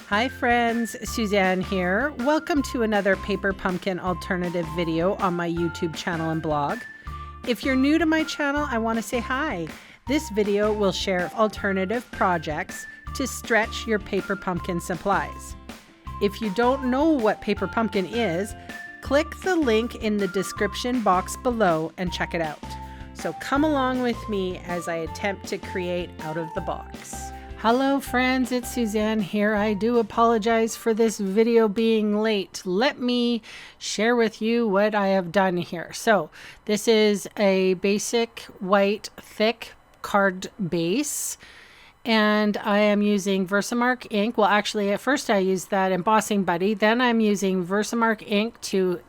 Hi friends, Suzanne here. Welcome to another paper pumpkin alternative video on my YouTube channel and blog. If you're new to my channel, I want to say hi. This video will share alternative projects to stretch your paper pumpkin supplies. If you don't know what paper pumpkin is, click the link in the description box below and check it out. So come along with me as I attempt to create out of the box. Hello friends, it's Suzanne here. I do apologize for this video being late. Let me share with you what I have done here. So this is a basic white thick card base, and I am using Versamark ink. Well, actually at first I used that Embossing Buddy, then I'm using Versamark ink to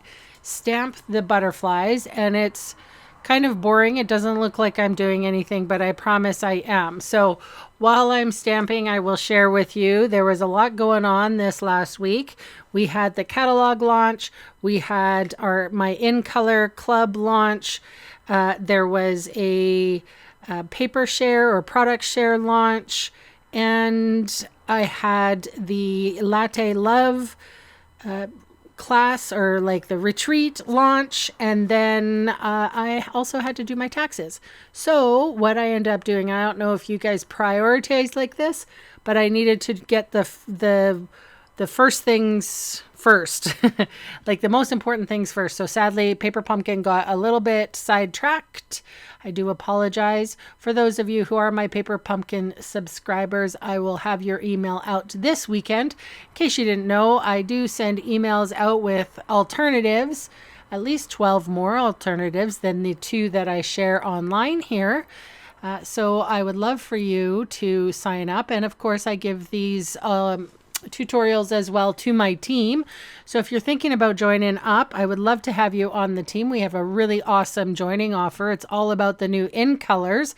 stamp the butterflies, and it's kind of boring. It doesn't look like I'm doing anything, but I promise I am. So while I'm stamping, I will share with you. There was a lot going on this last week. We had the catalog launch. We had my In Color Club launch. There was a paper share or product share launch. And I had the Latte Love class, or like the retreat launch, and then I also had to do my taxes. So what I ended up doing, I don't know if you guys prioritize like this, but I needed to get the first things first, like the most important things first. So sadly, Paper Pumpkin got a little bit sidetracked. I do apologize. For those of you who are my Paper Pumpkin subscribers, I will have your email out this weekend. In case you didn't know, I do send emails out with alternatives, at least 12 more alternatives than the 2 that I share online here. So I would love for you to sign up. And of course, I give these tutorials as well to my team. So if you're thinking about joining up, I would love to have you on the team. We have a really awesome joining offer. It's all about the new In Colors.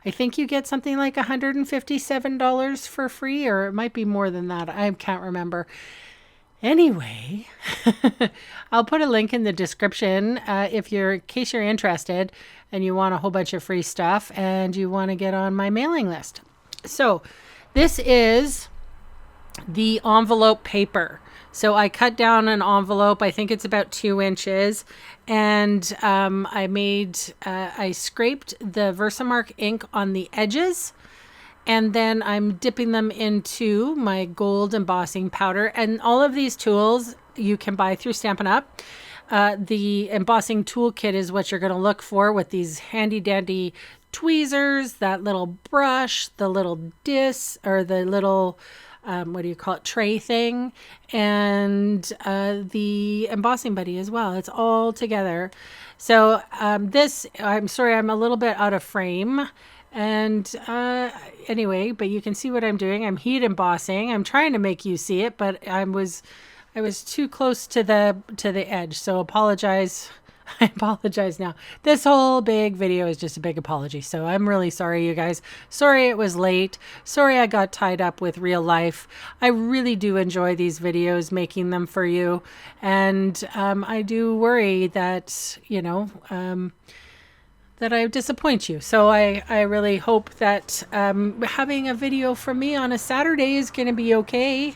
I think you get something like $157 for free, or it might be more than that. I can't remember. Anyway, I'll put a link in the description in case you're interested and you want a whole bunch of free stuff and you want to get on my mailing list. So this is the envelope paper. So I cut down an envelope. I think it's about 2 inches, and I scraped the Versamark ink on the edges, and then I'm dipping them into my gold embossing powder. And all of these tools you can buy through Stampin' Up. The embossing toolkit is what you're going to look for, with these handy dandy tweezers, that little brush, the little disc, or the little tray thing, and the Embossing Buddy as well. It's all together. So I'm sorry, I'm a little bit out of frame. And anyway, but you can see what I'm doing. I'm heat embossing. I'm trying to make you see it, but I was too close to the edge. So apologize. I apologize now. This whole big video is just a big apology. So I'm really sorry, you guys. Sorry it was late. Sorry I got tied up with real life. I really do enjoy these videos, making them for you. And I do worry that, that I disappoint you. So I really hope that having a video from me on a Saturday is going to be okay.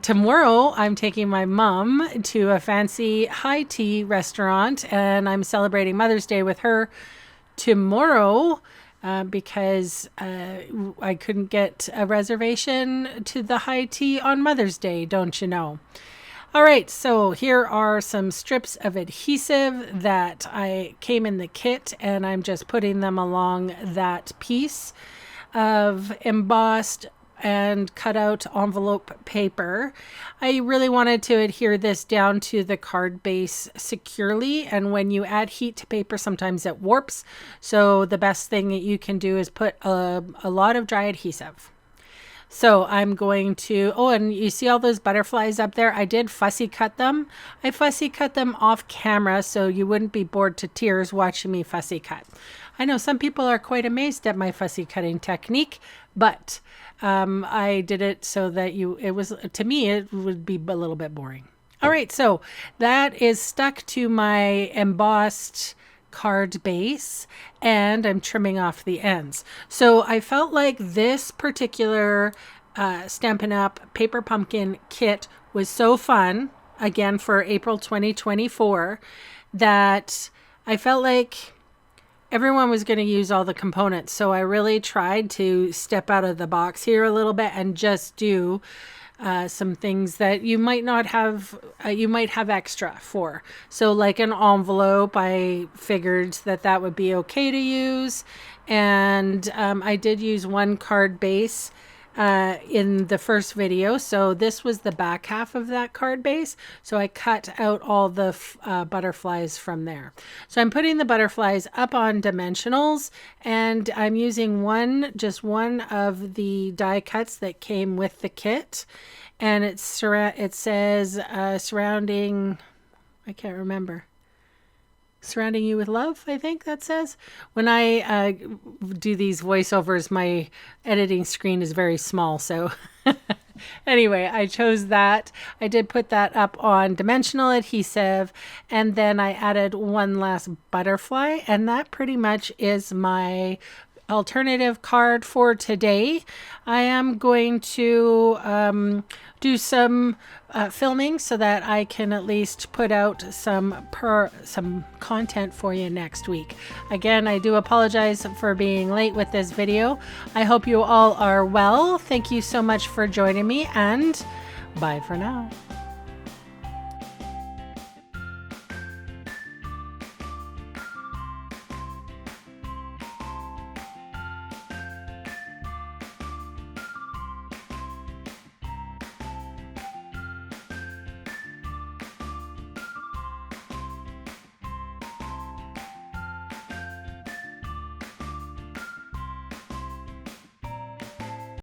Tomorrow, I'm taking my mom to a fancy high tea restaurant, and I'm celebrating Mother's Day with her tomorrow because I couldn't get a reservation to the high tea on Mother's Day, don't you know? All right, so here are some strips of adhesive that I came in the kit, and I'm just putting them along that piece of embossed and cut out envelope paper. I really wanted to adhere this down to the card base securely, and when you add heat to paper, sometimes it warps. So the best thing that you can do is put a lot of dry adhesive. So I'm going to, and you see all those butterflies up there? I did fussy cut them. I fussy cut them off camera so you wouldn't be bored to tears watching me fussy cut. I know some people are quite amazed at my fussy cutting technique, but I did it so that to me, it would be a little bit boring. All right, so that is stuck to my embossed card base, and I'm trimming off the ends. So I felt like this particular Stampin' Up! Paper Pumpkin kit was so fun, again for April 2024, that I felt like everyone was going to use all the components. So I really tried to step out of the box here a little bit and just do some things that you might not have, you might have extra for. So like an envelope, I figured that that would be okay to use. And I did use one card base in the first video. So this was the back half of that card base. So I cut out all the butterflies from there. So I'm putting the butterflies up on dimensionals, and I'm using just one of the die cuts that came with the kit. And it says surrounding, I can't remember. Surrounding you with love, I think that says. When I do these voiceovers, my editing screen is very small. So anyway, I chose that. I did put that up on dimensional adhesive, and then I added one last butterfly, and that pretty much is my alternative card for today. I am going to do some filming so that I can at least put out some content for you next week. Again, I do apologize for being late with this video. I hope you all are well. Thank you so much for joining me, and bye for now.